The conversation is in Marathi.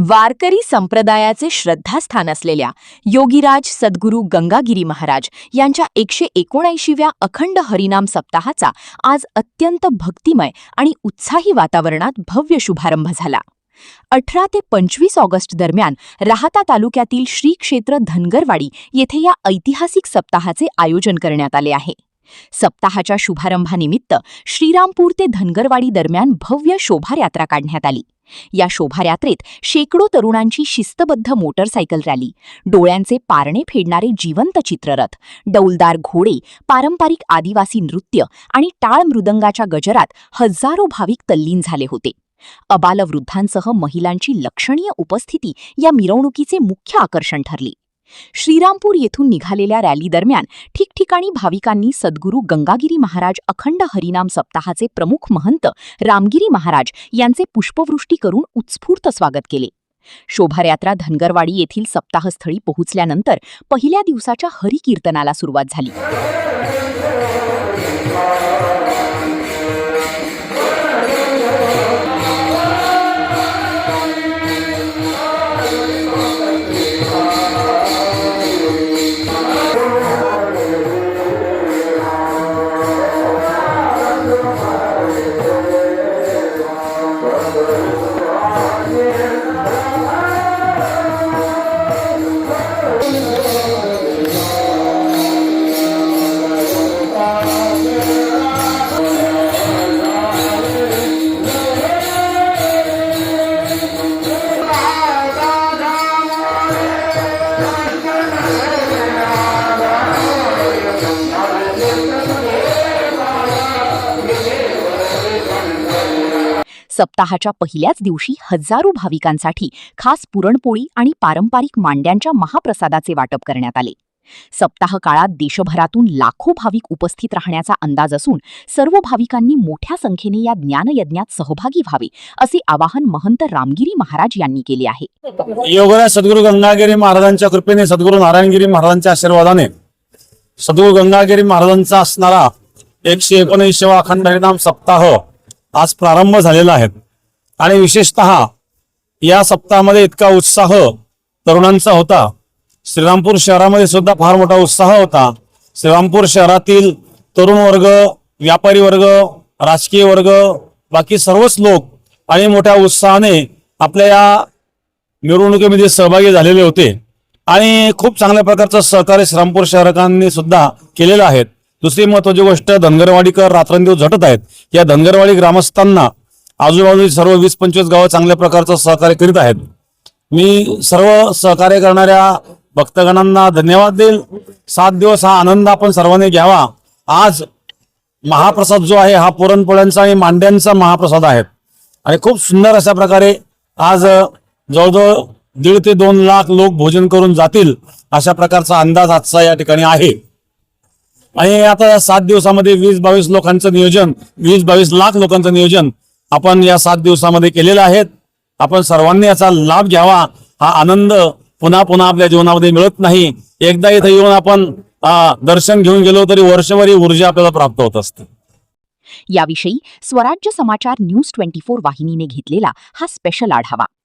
वारकरी संप्रदायाचे श्रद्धास्थान असलेल्या योगीराज सद्गुरू गंगागिरी महाराज यांच्या 179व्या अखंड हरिनाम सप्ताहाचा आज अत्यंत भक्तिमय आणि उत्साही वातावरणात भव्य शुभारंभ झाला। 18 ते 25 ऑगस्ट दरम्यान राहाता तालुक्यातील श्री क्षेत्र धनगरवाडी येथे या ऐतिहासिक सप्ताहाचे आयोजन करण्यात आले आहे। सप्ताहाच्या शुभारंभानिमित्त श्रीरामपूर ते धनगरवाडी दरम्यान भव्य शोभायात्रा काढण्यात आली। या शोभायात्रेत शेकडो तरुणांची शिस्तबद्ध मोटरसायकल रॅली, डोळ्यांचे पारणे फेडणारे जिवंत चित्ररथ, डौलदार घोडे, पारंपरिक आदिवासी नृत्य आणि टाळ मृदंगाच्या गजरात हजारो भाविक तल्लीन झाले होते। अबालवृद्धांसह महिलांची लक्षणीय उपस्थिती या मिरवणुकीचे मुख्य आकर्षण ठरली। श्रीरामपूर येथून निघालेल्या रॅली दरम्यान ठिकठिकाणी भाविकांनी सद्गुरू गंगागिरी महाराज अखंड हरिनाम सप्ताहाचे प्रमुख महंत रामगिरी महाराज यांचे पुष्पवृष्टी करून उत्स्फूर्त स्वागत केले। शोभायात्रा धनगरवाडी येथील सप्ताहस्थळी पोहोचल्यानंतर पहिल्या दिवसाच्या हरिकीर्तनाला सुरुवात झाली। सप्ताहाच्या पहिल्याच दिवशी हजारो भाविकांसाठी खास पुरणपोळी आणि पारंपरिक मांड्यांच्या महाप्रसादाचे वाटप करण्यात आले। सप्ताह काळात देशभरातून लाखो भाविक उपस्थित राहण्याचा अंदाज असून सर्व भाविकांनी मोठ्या संख्येने या ज्ञानयज्ञात सहभागी व्हावे असे आवाहन महंत रामगिरी महाराज यांनी केले आहे। योगराज सद्गुरू गंगागिरी महाराजांच्या कृपेने, सद्गुरू नारायणगिरी महाराजांच्या आशीर्वादाने सद्गुरू गंगागिरी महाराजांचा असणारा 119वा अखंड हरिनाम सप्ताह आज प्रारंभ झालेला आहे। आणि विशेषतः या सप्ताहामध्ये इतका उत्साह तरुणांचा होता। श्रीरामपूर शहरामध्ये सुद्धा फार मोठा उत्साह होता। श्रीरामपूर शहरातील तरुण वर्ग, व्यापारी वर्ग, राजकीय वर्ग, बाकी सर्वच लोक आणि मोठ्या उत्साहाने आपल्या या मिरवणुकीमध्ये सहभागी झालेले होते आणि खूप चांगल्या प्रकारचं सहकार्य श्रीरामपूर शहरकांनी सुद्धा केलेलं आहे। दुसरी महत्वाची गोष्ट, धनगरवाडीकर रात्रंदिवस झटत आहेत। या धनगरवाडी ग्रामस्थांना आजूबाजूची सर्व 20-25 गावं चांगल्या प्रकारचं सहकार्य करीत आहेत। मी सर्व सहकार्य करणाऱ्या भक्तगणांना धन्यवाद देईल। 7 दिवस हा आनंद आपण सर्वांनी घ्यावा। आज महाप्रसाद जो आहे हा पुरणपोळ्यांचा आणि मांड्यांचा महाप्रसाद आहे आणि खूप सुंदर अशा प्रकारे आज जवळजवळ 1.5 ते 2 लाख लोक भोजन करून जातील अशा प्रकारचा अंदाज आजचा या ठिकाणी आहे। आणि आता 7 दिवसामध्ये 20-22 लोकांचं नियोजन, 20-22 लाख लोकांचं नियोजन आपण या 7 दिवसामध्ये केलेलं आहे। आपण सर्वांनी याचा लाभ घ्यावा। हा आनंद पुन्हा पुन्हा आपल्या जीवनामध्ये मिळत नाही। एकदा इथे येऊन आपण दर्शन घेऊन गेलो तरी वर्षभर ऊर्जा आपल्याला प्राप्त होत असते। याविषयी स्वराज्य समाचार न्यूज 24 वाहिनीने घेतलेला हा स्पेशल आढावा।